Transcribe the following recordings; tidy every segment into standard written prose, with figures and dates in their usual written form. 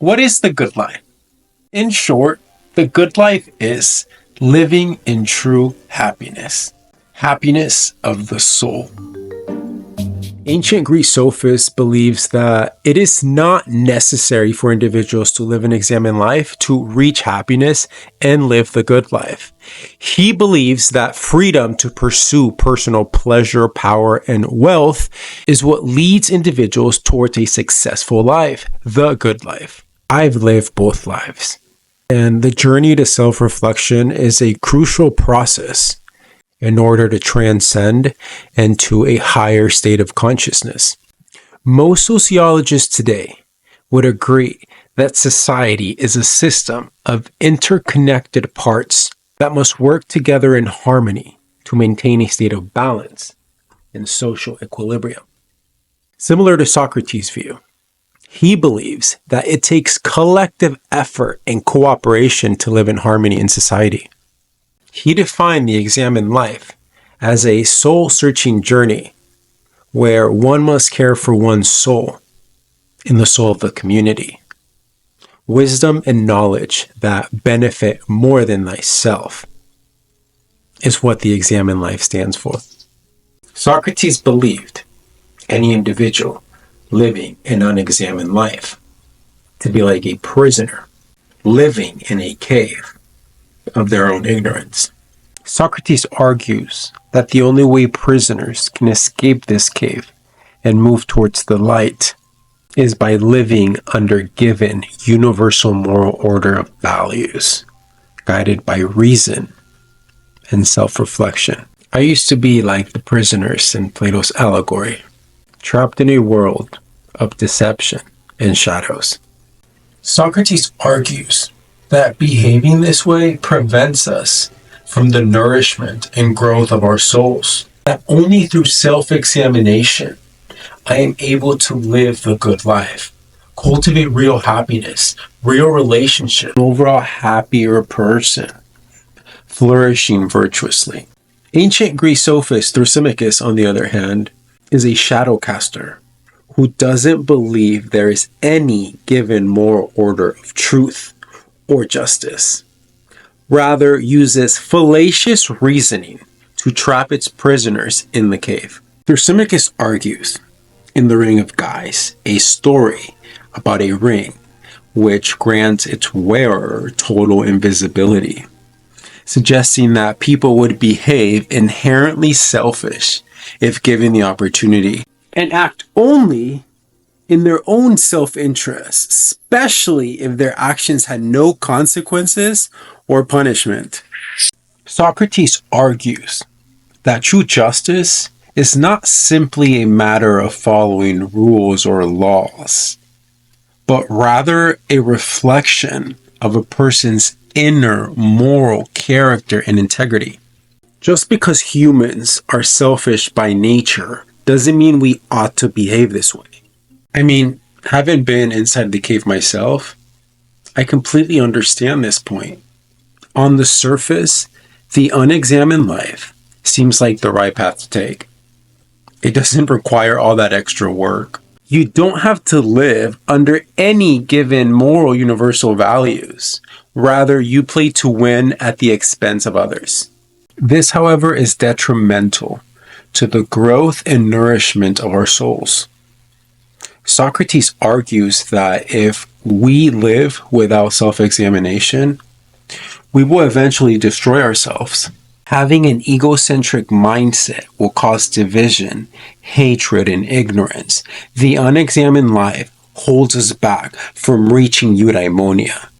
What is the good life? In short, the good life is living in true happiness. Happiness of the soul. Ancient Greek sophists believes that it is not necessary for individuals to live and examine life to reach happiness and live the good life. He believes that freedom to pursue personal pleasure, power, and wealth is what leads individuals towards a successful life, the good life. I've lived both lives, and the journey to self-reflection is a crucial process in order to transcend into a higher state of consciousness. Most sociologists today would agree that society is a system of interconnected parts that must work together in harmony to maintain a state of balance and social equilibrium. Similar to Socrates' view, he believes that it takes collective effort and cooperation to live in harmony in society. He defined the examined life as a soul-searching journey where one must care for one's soul and the soul of the community. Wisdom and knowledge that benefit more than thyself is what the examined life stands for. Socrates believed any individual living an unexamined life to be like a prisoner living in a cave of their own ignorance. Socrates argues that the only way prisoners can escape this cave and move towards the light is by living under given universal moral order of values, guided by reason and self-reflection. I used to be like the prisoners in Plato's allegory, trapped in a world of deception and shadows. Socrates argues that behaving this way prevents us from the nourishment and growth of our souls. That only through self-examination I am able to live the good life, cultivate real happiness, real relationship, an overall happier person, flourishing virtuously. Ancient Greek sophist Thrasymachus, on the other hand, is a shadow caster who doesn't believe there is any given moral order of truth or justice, rather uses fallacious reasoning to trap its prisoners in the cave. Thrasymachus argues in The Ring of Guys, a story about a ring which grants its wearer total invisibility, suggesting that people would behave inherently selfish if given the opportunity and act only in their own self-interest, especially if their actions had no consequences or punishment. Socrates argues that true justice is not simply a matter of following rules or laws, but rather a reflection of a person's inner moral character and integrity. Just because humans are selfish by nature doesn't mean we ought to behave this way. I mean, having been inside the cave myself, I completely understand this point. On the surface, the unexamined life seems like the right path to take. It doesn't require all that extra work. You don't have to live under any given moral universal values. Rather, you play to win at the expense of others. This, however, is detrimental to the growth and nourishment of our souls. Socrates argues that if we live without self-examination, we will eventually destroy ourselves. Having an egocentric mindset will cause division, hatred, and ignorance. The unexamined life holds us back from reaching eudaimonia,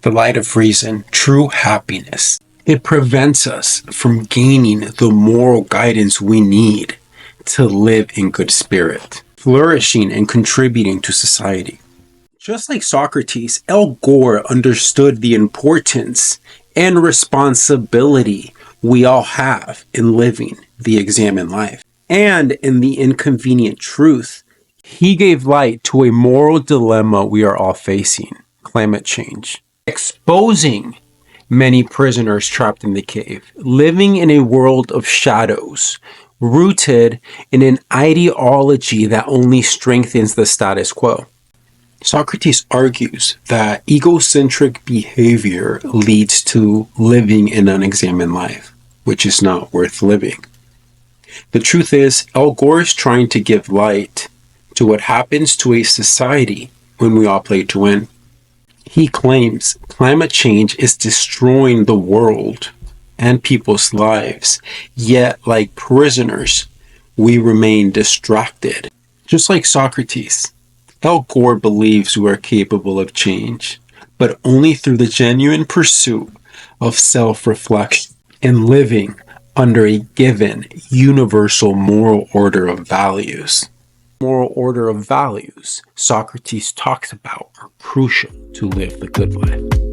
the light of reason, true happiness. It prevents us from gaining the moral guidance we need to live in good spirit, flourishing and contributing to society. Just like Socrates, Al Gore understood the importance and responsibility we all have in living the examined life. And in the inconvenient truth, he gave light to a moral dilemma we are all facing: climate change. Exposing many prisoners trapped in the cave, living in a world of shadows, rooted in an ideology that only strengthens the status quo. Socrates argues that egocentric behavior leads to living an unexamined life, which is not worth living. The truth is, Al Gore is trying to give light to what happens to a society when we all play to win. He claims climate change is destroying the world and people's lives, yet, like prisoners, we remain distracted. Just like Socrates, Al Gore believes we are capable of change, but only through the genuine pursuit of self-reflection and living under a given universal moral order of values. Moral order of values Socrates talks about are crucial to live the good life.